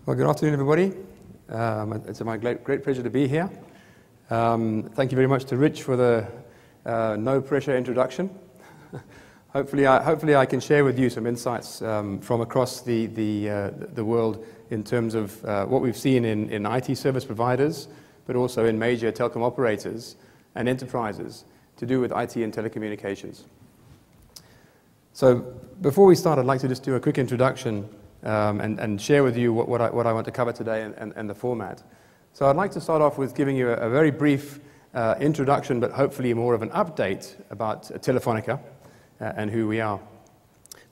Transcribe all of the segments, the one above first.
Well, good afternoon, everybody. It's my great pleasure to be here. Thank you very much to Rich for the no-pressure introduction. Hopefully I can share with you some insights from across the world in terms of what we've seen in IT service providers, but also in major telecom operators and enterprises to do with IT and telecommunications. So before we start, I'd like to just do a quick introduction and share with you what I want to cover today and the format. So I'd like to start off with giving you a very brief introduction, but hopefully more of an update about Telefonica and who we are.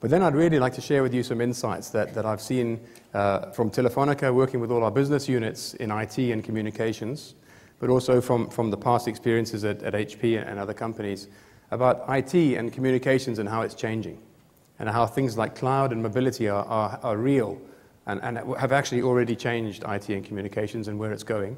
But then I'd really like to share with you some insights that I've seen from Telefonica, working with all our business units in IT and communications, but also from the past experiences at HP and other companies about IT and communications and how it's changing, and how things like cloud and mobility are real and have actually already changed IT and communications and where it's going.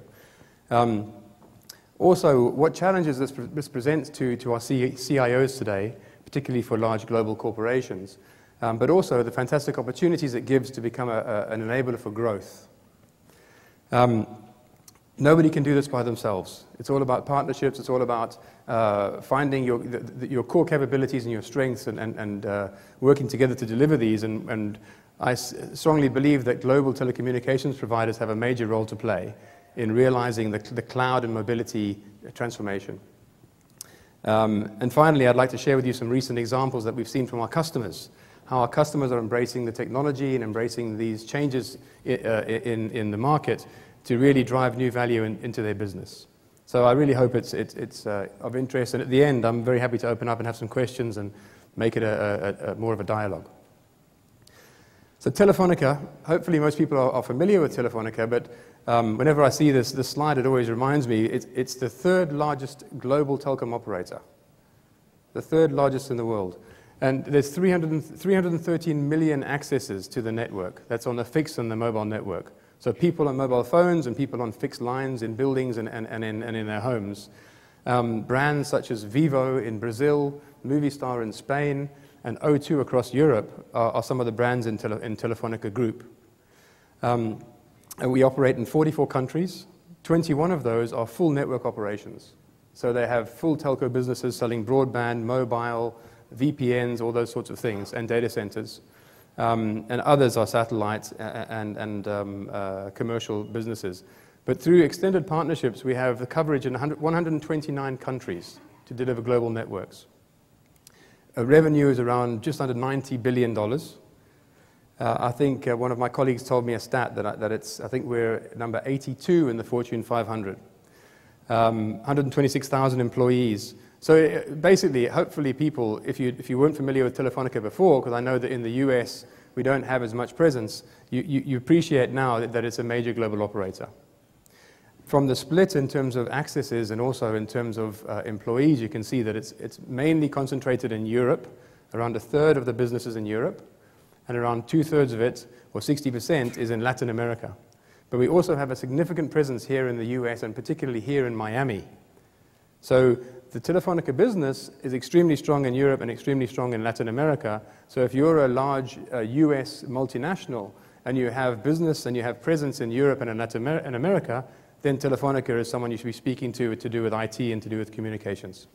Also, what challenges this presents to our CIOs today, particularly for large global corporations, but also the fantastic opportunities it gives to become an enabler for growth. Nobody can do this by themselves. It's all about partnerships. It's all about finding your core capabilities and your strengths and working together to deliver these. And I strongly believe that global telecommunications providers have a major role to play in realizing the cloud and mobility transformation. And finally, I'd like to share with you some recent examples that we've seen from our customers, how our customers are embracing the technology and embracing these changes in the market to really drive new value into their business. So I really hope it's of interest. And at the end, I'm very happy to open up and have some questions and make it a more of a dialogue. So Telefonica, hopefully most people are familiar with Telefonica, but whenever I see this slide, it always reminds me it's the third largest global telecom operator, the third largest in the world. And there's 313 million accesses to the network. That's on the fixed and the mobile network. So people on mobile phones and people on fixed lines in buildings and in their homes. Brands such as Vivo in Brazil, Movistar in Spain, and O2 across Europe are some of the brands in Telefonica Group. And we operate in 44 countries. 21 of those are full network operations. So they have full telco businesses selling broadband, mobile, VPNs, all those sorts of things, and data centers. And others are satellites and commercial businesses. But through extended partnerships, we have the coverage in 129 countries to deliver global networks. Revenue is around just under $90 billion. I think one of my colleagues told me a stat I think we're number 82 in the Fortune 500. 126,000 employees. So basically, hopefully people, if you weren't familiar with Telefonica before, because I know that in the US we don't have as much presence, you appreciate now that it's a major global operator. From the split in terms of accesses and also in terms of employees, you can see that it's mainly concentrated in Europe. Around a third of the business is in Europe, and around 2/3 of it, or 60%, is in Latin America. But we also have a significant presence here in the US, and particularly here in Miami. So the Telefonica business is extremely strong in Europe and extremely strong in Latin America. So if you're a large US multinational and you have business and you have presence in Europe and in Latin America, then Telefonica is someone you should be speaking to do with IT and to do with communications.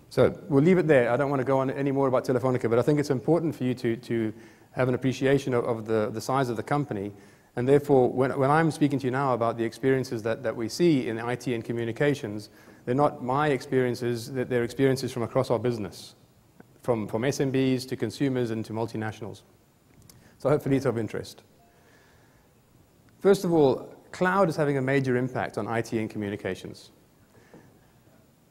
So we'll leave it there. I don't want to go on any more about Telefonica, but I think it's important for you to have an appreciation of the size of the company. And therefore, when I'm speaking to you now about the experiences that we see in IT and communications, they're not my experiences, they're experiences from across our business, from SMBs to consumers and to multinationals. So hopefully it's of interest. First of all, cloud is having a major impact on IT and communications.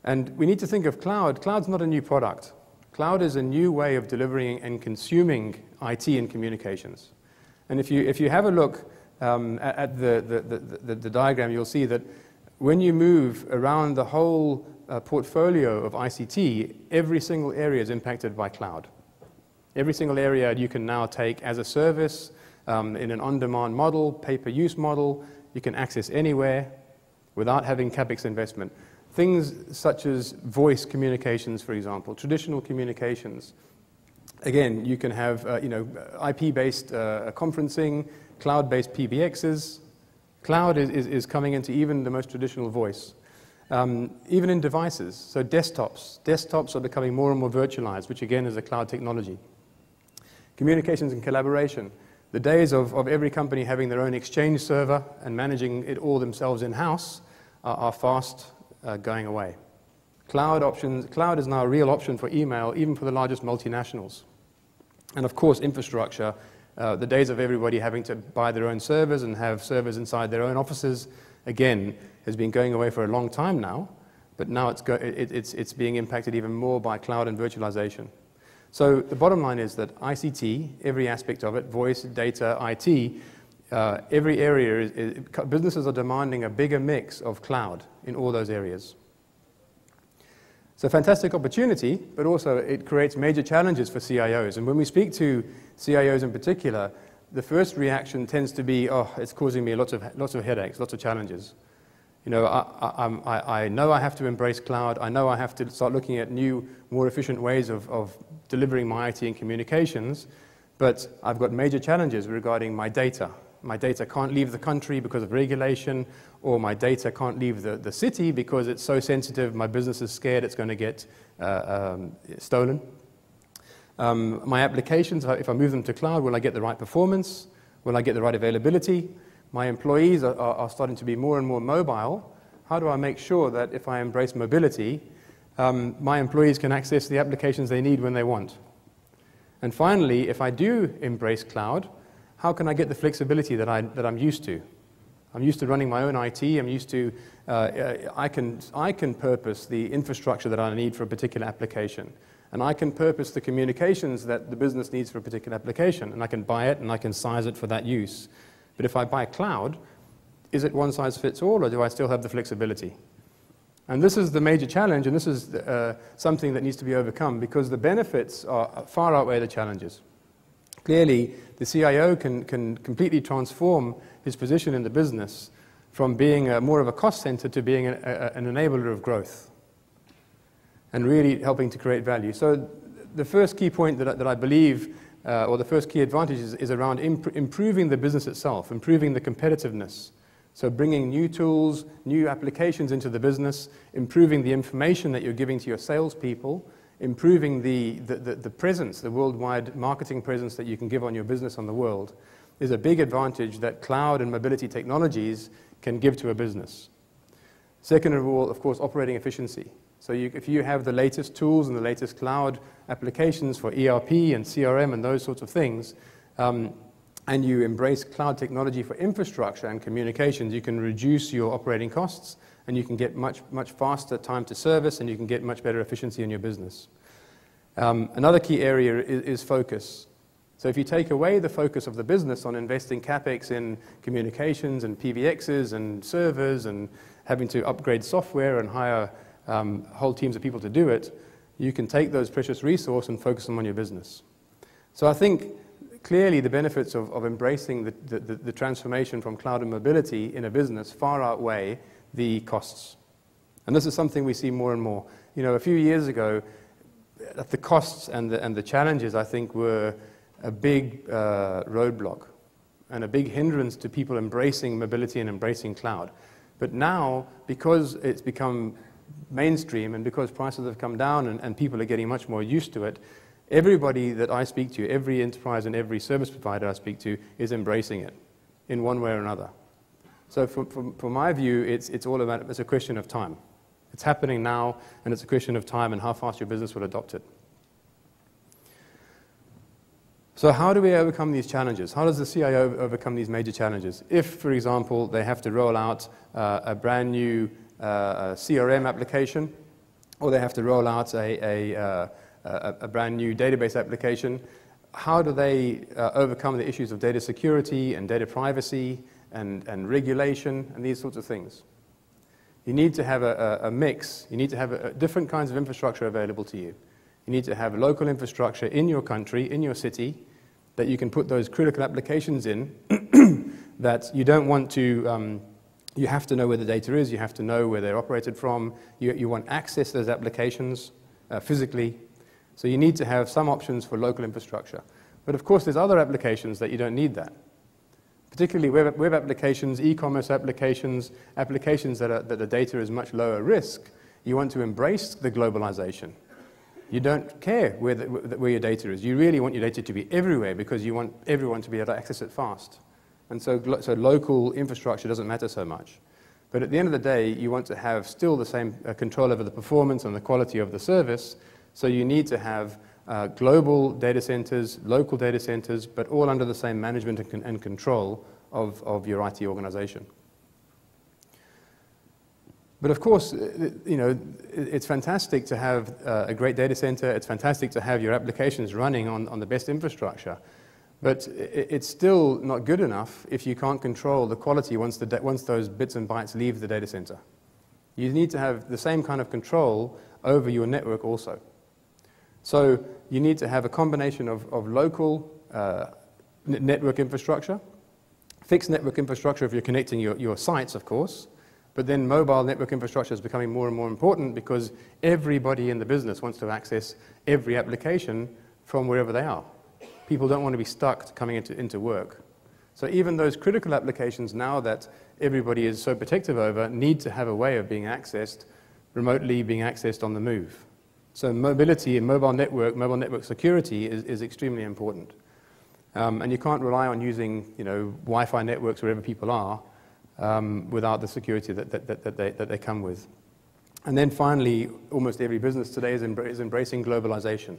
And we need to think of cloud. Cloud's not a new product. Cloud is a new way of delivering and consuming IT and communications. And if you have a look at the diagram, you'll see that when you move around the whole portfolio of ICT, every single area is impacted by cloud. Every single area you can now take as a service in an on-demand model, pay-per-use model. You can access anywhere without having CapEx investment. Things such as voice communications, for example, traditional communications. Again, you can have IP-based conferencing. cloud-based PBXs. Cloud is coming into even the most traditional voice. Even in devices, so desktops. Desktops are becoming more and more virtualized, which again is a cloud technology. Communications and collaboration. The days of every company having their own Exchange server and managing it all themselves in-house are fast going away. Cloud options. Cloud is now a real option for email, even for the largest multinationals. And of course, infrastructure. The days of everybody having to buy their own servers and have servers inside their own offices, again, has been going away for a long time now, but now it's being impacted even more by cloud and virtualization. So the bottom line is that ICT, every aspect of it, voice, data, IT, every area, businesses are demanding a bigger mix of cloud in all those areas. So fantastic opportunity, but also it creates major challenges for CIOs. And when we speak to CIOs in particular, the first reaction tends to be, oh, it's causing me lots of headaches, lots of challenges. You know, I know I have to embrace cloud. I know I have to start looking at new, more efficient ways of delivering my IT and communications, but I've got major challenges regarding my data. My data can't leave the country because of regulation, or my data can't leave the city because it's so sensitive, my business is scared it's going to get stolen. My applications, if I move them to cloud, will I get the right performance? Will I get the right availability? My employees are starting to be more and more mobile. How do I make sure that if I embrace mobility, my employees can access the applications they need when they want? And finally, if I do embrace cloud, how can I get the flexibility that I'm used to? I'm used to running my own IT. I'm used to, I can purpose the infrastructure that I need for a particular application. And I can purpose the communications that the business needs for a particular application. And I can buy it and I can size it for that use. But if I buy cloud, is it one size fits all, or do I still have the flexibility? And this is the major challenge, and this is something that needs to be overcome, because the benefits far outweigh the challenges. Clearly, the CIO can completely transform his position in the business from being more of a cost center to being an enabler of growth and really helping to create value. So the first key point that I believe, or the first key advantage is around improving the business itself, improving the competitiveness. So bringing new tools, new applications into the business, improving the information that you're giving to your salespeople, improving the presence, the worldwide marketing presence that you can give on your business on the world, is a big advantage that cloud and mobility technologies can give to a business. Second of all, of course, operating efficiency. So if you have the latest tools and the latest cloud applications for ERP and CRM and those sorts of things, and you embrace cloud technology for infrastructure and communications, you can reduce your operating costs, and you can get much faster time to service, and you can get much better efficiency in your business. Another key area is focus. So if you take away the focus of the business on investing CapEx in communications and PBXs and servers and having to upgrade software and hire whole teams of people to do it, you can take those precious resources and focus them on your business. So I think clearly the benefits of embracing the transformation from cloud and mobility in a business far outweigh the costs. And this is something we see more and more. You know, a few years ago, the costs and the challenges, I think, were a big roadblock and a big hindrance to people embracing mobility and embracing cloud. But now, because it's become mainstream and because prices have come down and people are getting much more used to it, everybody that I speak to, every enterprise and every service provider I speak to, is embracing it in one way or another. So from my view, it's all about, it's a question of time. It's happening now, and it's a question of time and how fast your business will adopt it. So how do we overcome these challenges? How does the CIO overcome these major challenges? If, for example, they have to roll out a brand new CRM application, or they have to roll out a brand new database application, how do they overcome the issues of data security and data privacy and regulation and these sorts of things? You need to have a mix. You need to have different kinds of infrastructure available to you. You need to have local infrastructure in your country, in your city, that you can put those critical applications in that you don't want to, you have to know where the data is, you have to know where they're operated from, you want access to those applications physically. So you need to have some options for local infrastructure. But of course, there's other applications that you don't need that. particularly web applications, e-commerce applications, applications that the data is much lower risk. You want to embrace the globalization. You don't care where your data is. You really want your data to be everywhere because you want everyone to be able to access it fast. And so local infrastructure doesn't matter so much. But at the end of the day, you want to have still the same control over the performance and the quality of the service. So you need to have global data centers, local data centers, but all under the same management and control of your IT organization. But of course, you know, it's fantastic to have a great data center. It's fantastic to have your applications running on the best infrastructure. But it's still not good enough if you can't control the quality once those bits and bytes leave the data center. You need to have the same kind of control over your network also. So you need to have a combination of local network infrastructure, fixed network infrastructure if you're connecting your sites, of course, but then mobile network infrastructure is becoming more and more important because everybody in the business wants to access every application from wherever they are. People don't want to be stuck coming into work. So even those critical applications now that everybody is so protective over need to have a way of being accessed, remotely being accessed on the move. So mobility and mobile network security is extremely important. And you can't rely on using, you know, Wi-Fi networks wherever people are without the security that they come with. And then finally, almost every business today is embracing globalization.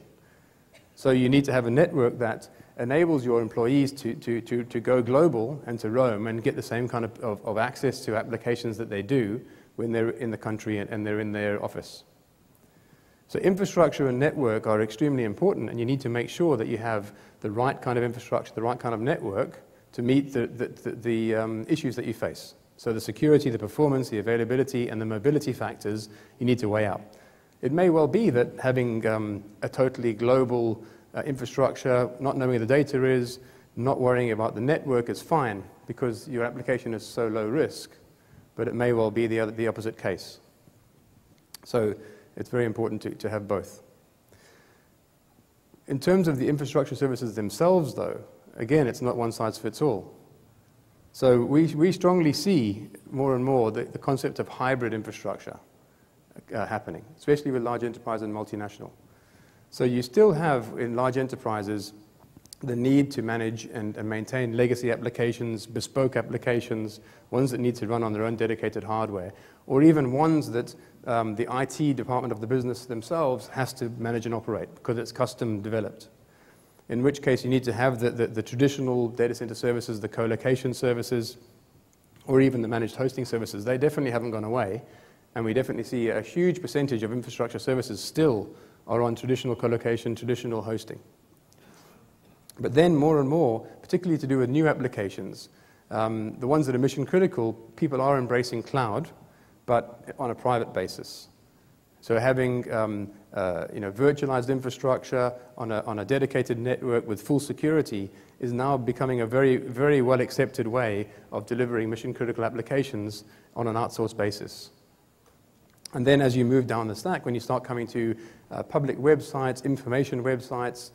So you need to have a network that enables your employees to go global and to roam and get the same kind of access to applications that they do when they're in the country and they're in their office. So infrastructure and network are extremely important, and you need to make sure that you have the right kind of infrastructure, the right kind of network to meet the issues that you face. So the security, the performance, the availability, and the mobility factors you need to weigh out. It may well be that having a totally global infrastructure, not knowing where the data is, not worrying about the network is fine because your application is so low risk, but it may well be the opposite case. So it's very important to have both. In terms of the infrastructure services themselves, though, again, it's not one size fits all. So we strongly see more and more the concept of hybrid infrastructure happening, especially with large enterprise and multinational. So you still have, in large enterprises, the need to manage and maintain legacy applications, bespoke applications, ones that need to run on their own dedicated hardware, or even ones that the IT department of the business themselves has to manage and operate because it's custom developed. In which case you need to have the traditional data center services, the co-location services, or even the managed hosting services. They definitely haven't gone away. And we definitely see a huge percentage of infrastructure services still are on traditional colocation, traditional hosting. But then more and more, particularly to do with new applications, the ones that are mission critical, people are embracing cloud, but on a private basis. So having virtualized infrastructure on a dedicated network with full security is now becoming a very, very well accepted way of delivering mission critical applications on an outsourced basis. And then as you move down the stack, when you start coming to public websites, information websites,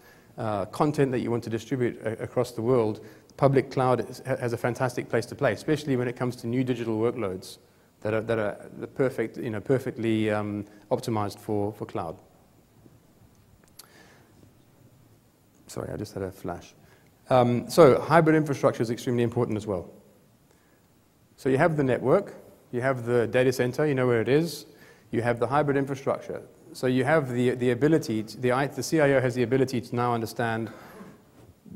content that you want to distribute across the world, public cloud has a fantastic place to play, especially when it comes to new digital workloads that are the perfect, perfectly optimized for cloud. Sorry, I just had a flash. So hybrid infrastructure is extremely important as well. So you have the network, you have the data center, you know where it is. You have the hybrid infrastructure. So you have the ability, the CIO has the ability to now understand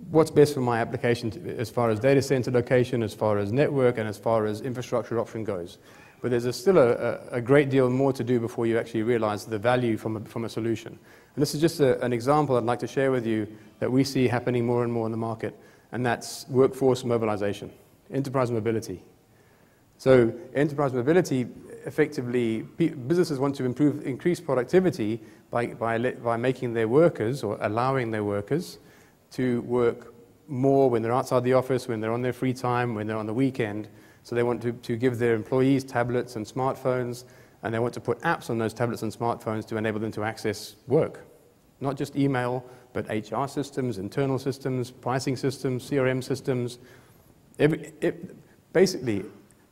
what's best for my application as far as data center location, as far as network, and as far as infrastructure option goes. But there's still a great deal more to do before you actually realize the value from a solution. And this is just an example I'd like to share with you that we see happening more and more in the market, and that's workforce mobilization, enterprise mobility. So enterprise mobility, effectively, businesses want to increase productivity by making their workers, or allowing their workers, to work more when they're outside the office, when they're on their free time, when they're on the weekend. So they want to give their employees tablets and smartphones, and they want to put apps on those tablets and smartphones to enable them to access work. Not just email, but HR systems, internal systems, pricing systems, CRM systems, Basically,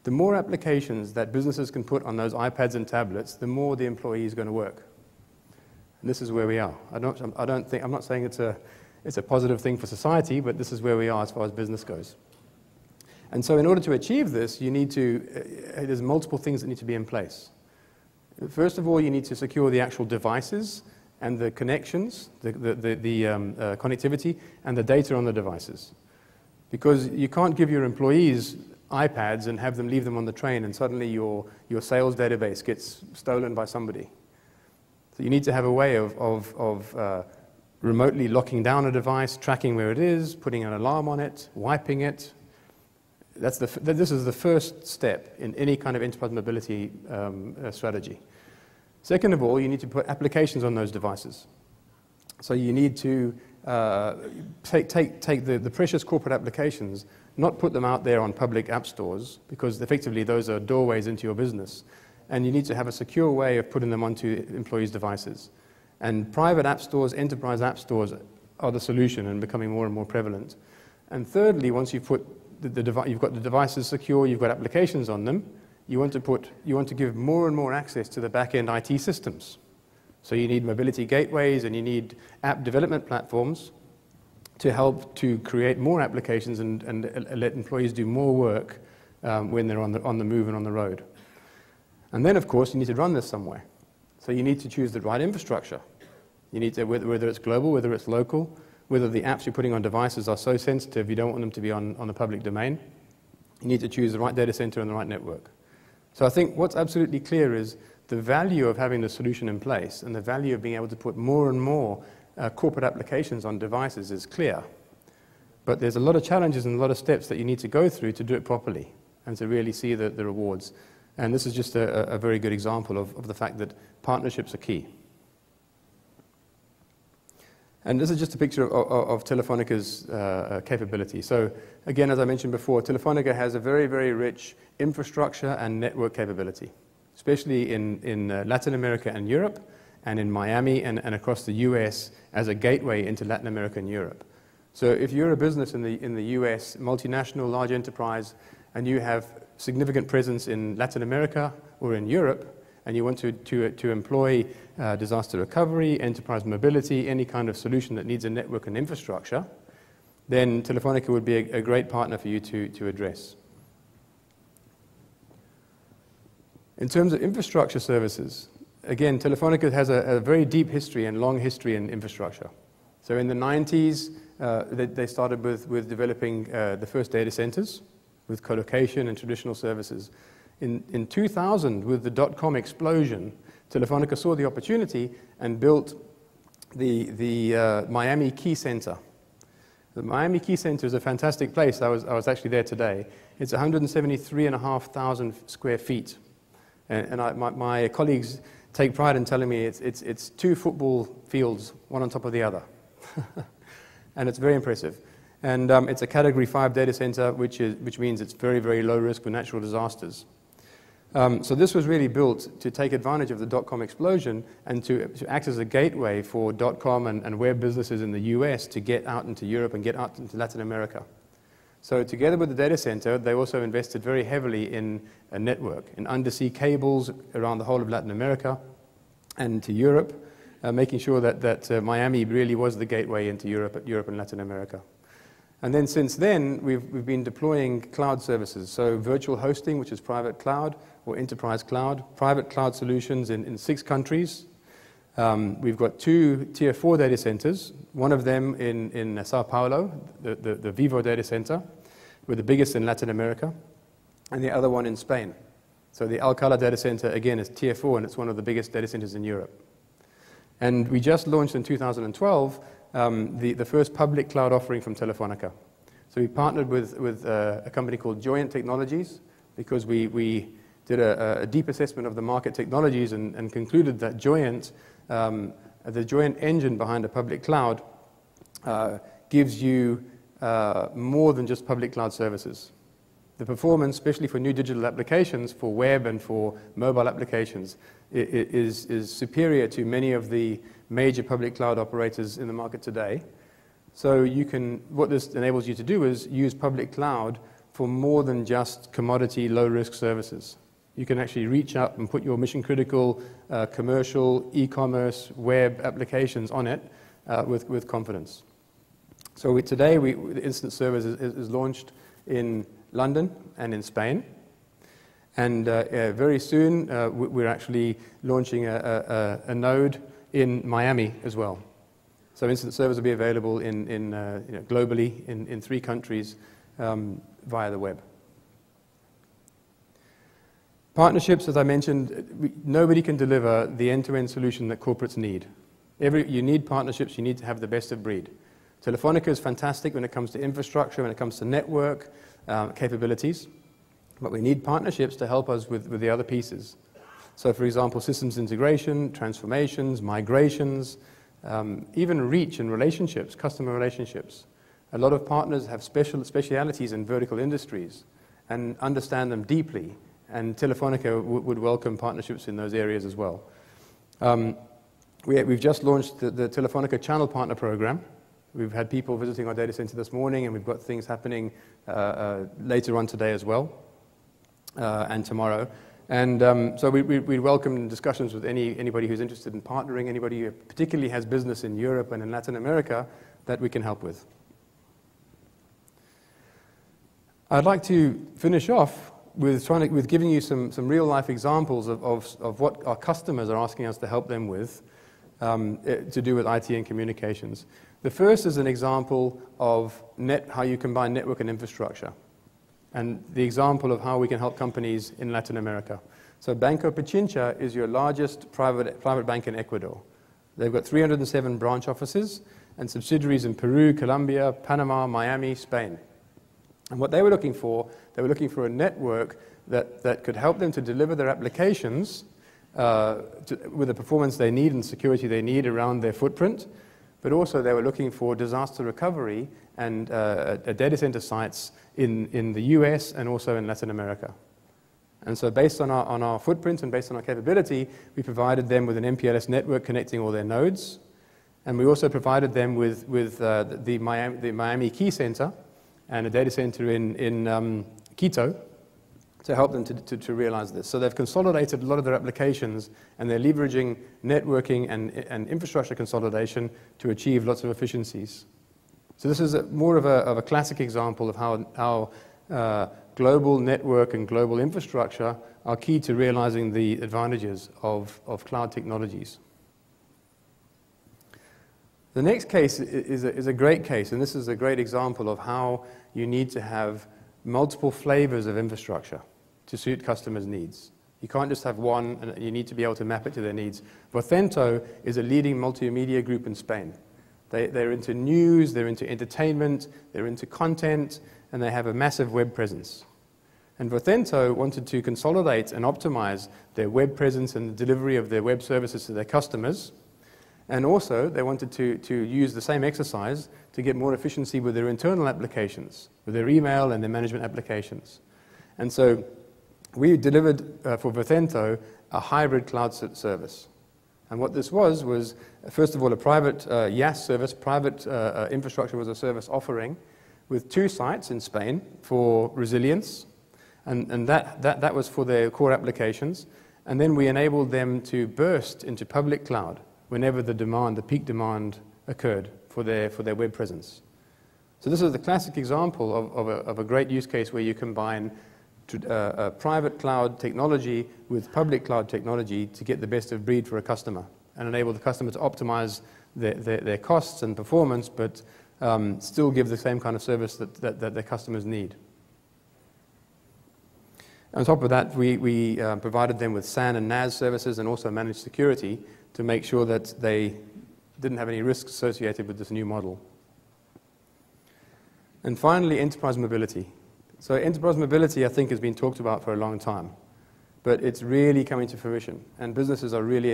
the more applications that businesses can put on those iPads and tablets, the more the employee is going to work. And this is where we are. I'm not saying it's a positive thing for society, but this is where we are as far as business goes. And so in order to achieve this, you need to, there's multiple things that need to be in place. First of all, you need to secure the actual devices and the connections, the connectivity, and the data on the devices. Because you can't give your employees iPads and have them leave them on the train, and suddenly your sales database gets stolen by somebody. So you need to have a way of remotely locking down a device, tracking where it is, putting an alarm on it, wiping it. This is the first step in any kind of enterprise mobility strategy. Second of all, you need to put applications on those devices. So you need to take the precious corporate applications, not put them out there on public app stores, because effectively those are doorways into your business. And you need to have a secure way of putting them onto employees' devices. And private app stores, enterprise app stores are the solution and becoming more and more prevalent. And thirdly, once you've put you've got the devices secure, you've got applications on them, you want to give more and more access to the back-end IT systems. So you need mobility gateways and you need app development platforms to help to create more applications and let employees do more work when they're on the move and on the road. And then, of course, you need to run this somewhere. So you need to choose the right infrastructure. You need to, whether it's global, whether it's local, whether the apps you're putting on devices are so sensitive you don't want them to be on the public domain. You need to choose the right data center and the right network. So I think what's absolutely clear is the value of having the solution in place and the value of being able to put more and more corporate applications on devices is clear. But there's a lot of challenges and a lot of steps that you need to go through to do it properly and to really see the rewards. And this is just a very good example of the fact that partnerships are key. And this is just a picture of Telefonica's capability. So again, as I mentioned before, Telefonica has a very, very rich infrastructure and network capability, especially in Latin America and Europe, and in Miami and across the US as a gateway into Latin America and Europe. So if you're a business in the US, multinational, large enterprise, and you have significant presence in Latin America or in Europe, and you want to employ disaster recovery, enterprise mobility, any kind of solution that needs a network and infrastructure, then Telefonica would be a great partner for you to address. In terms of infrastructure services, again, Telefonica has a very deep history and long history in infrastructure. So in the 90s, they started with developing the first data centers with colocation and traditional services. In 2000, with the dot-com explosion, Telefonica saw the opportunity and built the Miami Key Center. The Miami Key Center is a fantastic place. I was actually there today. It's 173,500 square feet. And my colleagues take pride in telling me it's 2 football fields, one on top of the other. And it's very impressive. And it's a Category 5 data center, which means it's very, very low risk for natural disasters. So this was really built to take advantage of the dot-com explosion and to act as a gateway for dot-com and web businesses in the US to get out into Europe and get out into Latin America. So together with the data center, they also invested very heavily in a network, in undersea cables around the whole of Latin America and to Europe, making sure that Miami really was the gateway into Europe and Latin America. And then since then, we've been deploying cloud services, so virtual hosting, which is private cloud, or enterprise cloud, private cloud solutions in 6 countries. We've got 2 Tier 4 data centers, one of them in Sao Paulo, the Vivo data center, we're the biggest in Latin America, and the other one in Spain. So the Alcalá data center, again, is Tier 4, and it's one of the biggest data centers in Europe. And we just launched in 2012 the first public cloud offering from Telefonica. So we partnered with a company called Joyent Technologies because we did a deep assessment of the market technologies and concluded that Joyent, the Joyent engine behind a public cloud, gives you more than just public cloud services. The performance, especially for new digital applications, for web and for mobile applications, is superior to many of the major public cloud operators in the market today. So what this enables you to do is use public cloud for more than just commodity, low-risk services. You can actually reach up and put your mission-critical commercial, e-commerce, web applications on it with confidence. So today, the Instant Servers is launched in London and in Spain. And very soon, we're actually launching a node in Miami as well. So Instant Servers will be available globally in 3 countries via the web. Partnerships, as I mentioned, nobody can deliver the end-to-end solution that corporates need. You need partnerships, you need to have the best of breed. Telefonica is fantastic when it comes to infrastructure, when it comes to network capabilities, but we need partnerships to help us with the other pieces. So, for example, systems integration, transformations, migrations, even reach and relationships, customer relationships. A lot of partners have specialities in vertical industries and understand them deeply, and Telefonica would welcome partnerships in those areas as well. We've just launched the Telefonica Channel Partner Program. We've had people visiting our data center this morning, and we've got things happening later on today as well, and tomorrow. And so we welcome discussions with anybody who's interested in partnering, anybody who particularly has business in Europe and in Latin America that we can help with. I'd like to finish off with giving you some real-life examples of what our customers are asking us to help them with to do with IT and communications. The first is an example of how you combine network and infrastructure, and the example of how we can help companies in Latin America. So Banco Pichincha is your largest private bank in Ecuador. They've got 307 branch offices and subsidiaries in Peru, Colombia, Panama, Miami, Spain. And what they were looking for a network that could help them to deliver their applications with the performance they need and security they need around their footprint, but also they were looking for disaster recovery and data center sites in the US and also in Latin America. And so based on our footprint and based on our capability, we provided them with an MPLS network connecting all their nodes, and we also provided them with the Miami Key Center and a data center in Quito to help them to realize this. So they've consolidated a lot of their applications, and they're leveraging networking and infrastructure consolidation to achieve lots of efficiencies. So this is more of a classic example of how global network and global infrastructure are key to realizing the advantages of cloud technologies. The next case is a great case, and this is a great example of how you need to have multiple flavors of infrastructure to suit customers' needs. You can't just have one, and you need to be able to map it to their needs. Vocento is a leading multimedia group in Spain. They're into news, they're into entertainment, they're into content, and they have a massive web presence. And Vocento wanted to consolidate and optimize their web presence and the delivery of their web services to their customers. And also, they wanted to use the same exercise to get more efficiency with their internal applications, with their email and their management applications. And so we delivered for Vocento a hybrid cloud service. And what this was first of all, a private IaaS service, private infrastructure as a service offering, with 2 sites in Spain for resilience. And that was for their core applications. And then we enabled them to burst into public cloud whenever the peak demand occurred for their web presence. So this is the classic example of a great use case where you combine private cloud technology with public cloud technology to get the best of breed for a customer and enable the customer to optimize their costs and performance, but still give the same kind of service that their customers need. On top of that, we provided them with SAN and NAS services and also managed security to make sure that they didn't have any risks associated with this new model. And finally, enterprise mobility. So enterprise mobility, I think, has been talked about for a long time, but it's really coming to fruition, and businesses are really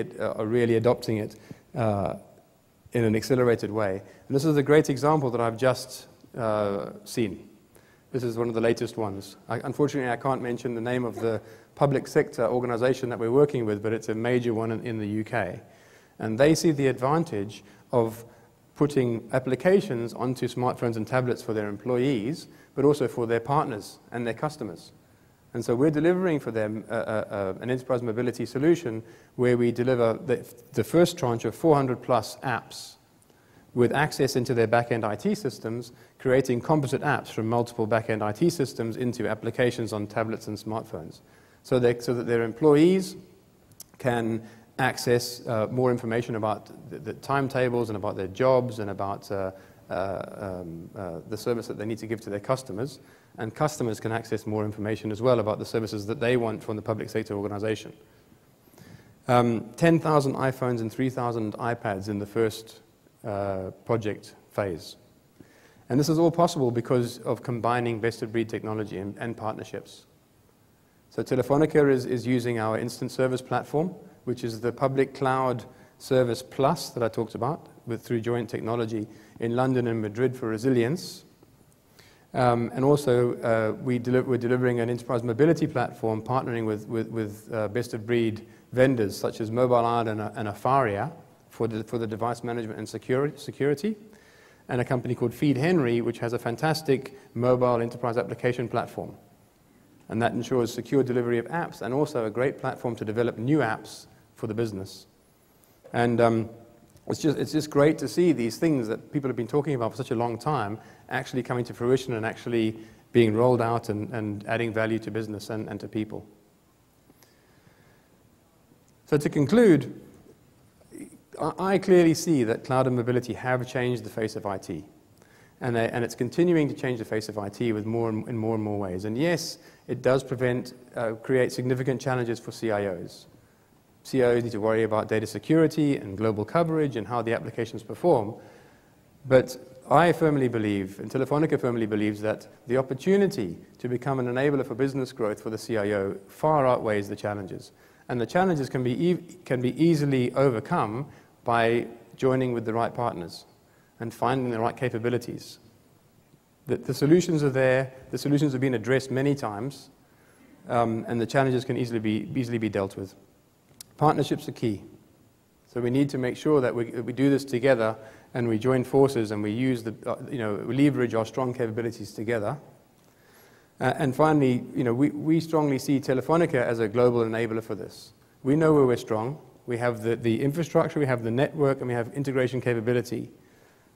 adopting it in an accelerated way. And this is a great example that I've just seen. This is one of the latest ones. Unfortunately, I can't mention the name of the public sector organization that we're working with, but it's a major one in the UK. And they see the advantage of putting applications onto smartphones and tablets for their employees, but also for their partners and their customers. And so we're delivering for them an enterprise mobility solution where we deliver the first tranche of 400 plus apps with access into their back-end IT systems, creating composite apps from multiple back-end IT systems into applications on tablets and smartphones, so that their employees can access more information about the timetables and about their jobs and about the service that they need to give to their customers, and customers can access more information as well about the services that they want from the public sector organization. 10,000 iPhones and 3,000 iPads in the first project phase. And this is all possible because of combining best-of-breed technology and partnerships. So Telefonica is using our instant service platform, which is the public cloud service plus that I talked about through joint technology in London and Madrid for resilience. And also, we're delivering an enterprise mobility platform partnering with best-of-breed vendors such as Mobileye and Afaria for the device management and security, and a company called Feed Henry, which has a fantastic mobile enterprise application platform. And that ensures secure delivery of apps and also a great platform to develop new apps for the business. And it's just great to see these things that people have been talking about for such a long time actually coming to fruition and actually being rolled out and adding value to business and to people. So to conclude, I clearly see that cloud and mobility have changed the face of IT. And it's continuing to change the face of IT in more and more ways. And yes, it does create significant challenges for CIOs. CIOs need to worry about data security and global coverage and how the applications perform. But I firmly believe, and Telefonica firmly believes, that the opportunity to become an enabler for business growth for the CIO far outweighs the challenges. And the challenges can be easily overcome by joining with the right partners and finding the right capabilities. The solutions are there, the solutions have been addressed many times, and the challenges can easily be dealt with. Partnerships are key. So we need to make sure that we do this together and we join forces and we use we leverage our strong capabilities together. And finally, we strongly see Telefonica as a global enabler for this. We know where we're strong. We have the infrastructure, we have the network, and we have integration capability.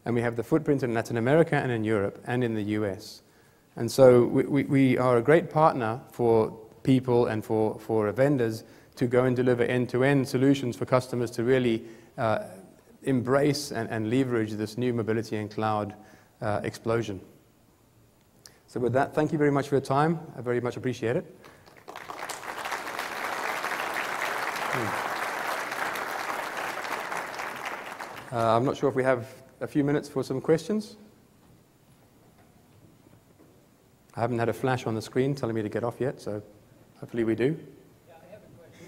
And we have the footprint in Latin America and in Europe and in the US. And so we are a great partner for people and for vendors to go and deliver end-to-end solutions for customers to really embrace and leverage this new mobility and cloud explosion. So with that, thank you very much for your time. I very much appreciate it. I'm not sure if we have a few minutes for some questions. I haven't had a flash on the screen telling me to get off yet, so hopefully we do. Yeah, I have a question.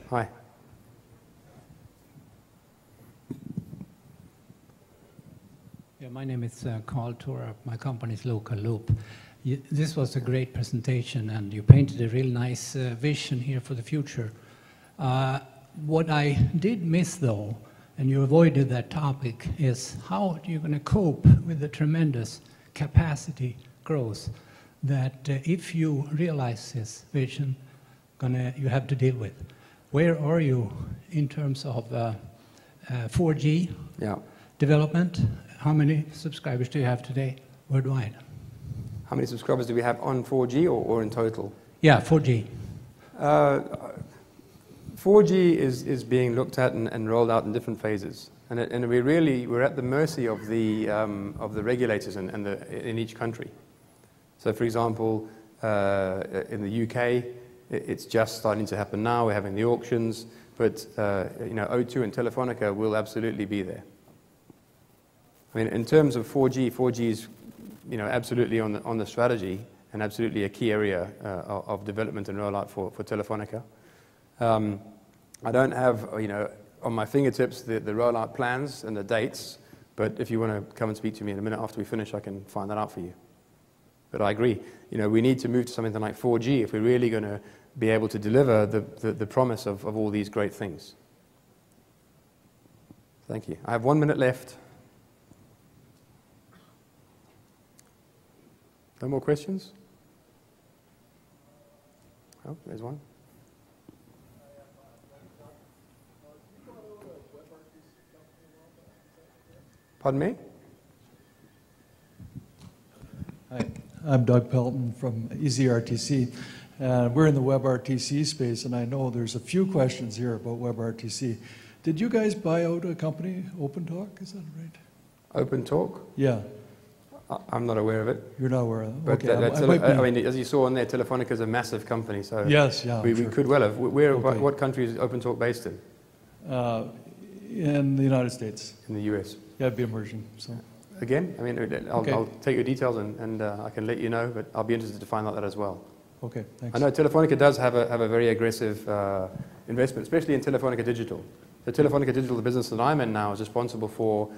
Hi. Yeah, my name is Carl Torup. My company is Local Loop. This was a great presentation, and you painted a real nice vision here for the future. What I did miss, though, and you avoided that topic, is how are you going to cope with the tremendous capacity growth that if you realize this vision, you have to deal with? Where are you in terms of 4G development? How many subscribers do you have today worldwide? How many subscribers do we have on 4G or in total? Yeah, 4G. 4G is being looked at and rolled out in different phases, and we're at the mercy of the regulators in each country. So, for example, in the UK, it's just starting to happen now. We're having the auctions, but O2 and Telefonica will absolutely be there. I mean, in terms of 4G, 4G is absolutely on the strategy and absolutely a key area of development and rollout for Telefonica. I don't have, on my fingertips the rollout plans and the dates, but if you want to come and speak to me in a minute after we finish, I can find that out for you. But I agree, we need to move to something like 4G if we're really going to be able to deliver the promise of all these great things. Thank you. I have 1 minute left. No more questions? Oh, there's one. Pardon me? Hi, I'm Doug Pelton from EasyRTC. We're in the WebRTC space, and I know there's a few questions here about WebRTC. Did you guys buy out a company, OpenTalk? Is that right? OpenTalk? Yeah. I'm not aware of it. You're not aware of it? But Okay. I mean, as you saw on there, Telefonica is a massive company, so Yes, yeah. we sure. could well have. Where, Okay. what country is OpenTalk based in? In the United States. In the US. Yeah, it'd be emerging. So. Again, I mean, Okay. I'll take your details and I can let you know, but I'll be interested to find out that as well. Okay, thanks. I know Telefonica does have a very aggressive investment, especially in Telefonica Digital. The Telefonica Digital, the business that I'm in now, is responsible for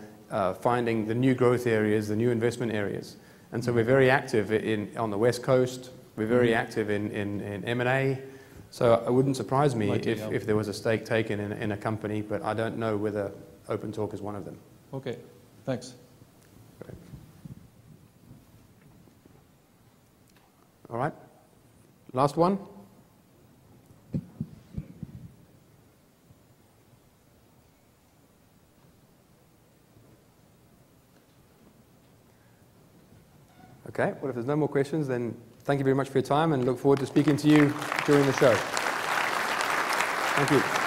finding the new growth areas, the new investment areas. And so we're very active on the West Coast. We're very active in M&A. So it wouldn't surprise me if there was a stake taken in a company, but I don't know whether OpenTalk is one of them. Okay, thanks. Great. All right. Last one. Okay, well, if there's no more questions, then thank you very much for your time and look forward to speaking to you during the show. Thank you.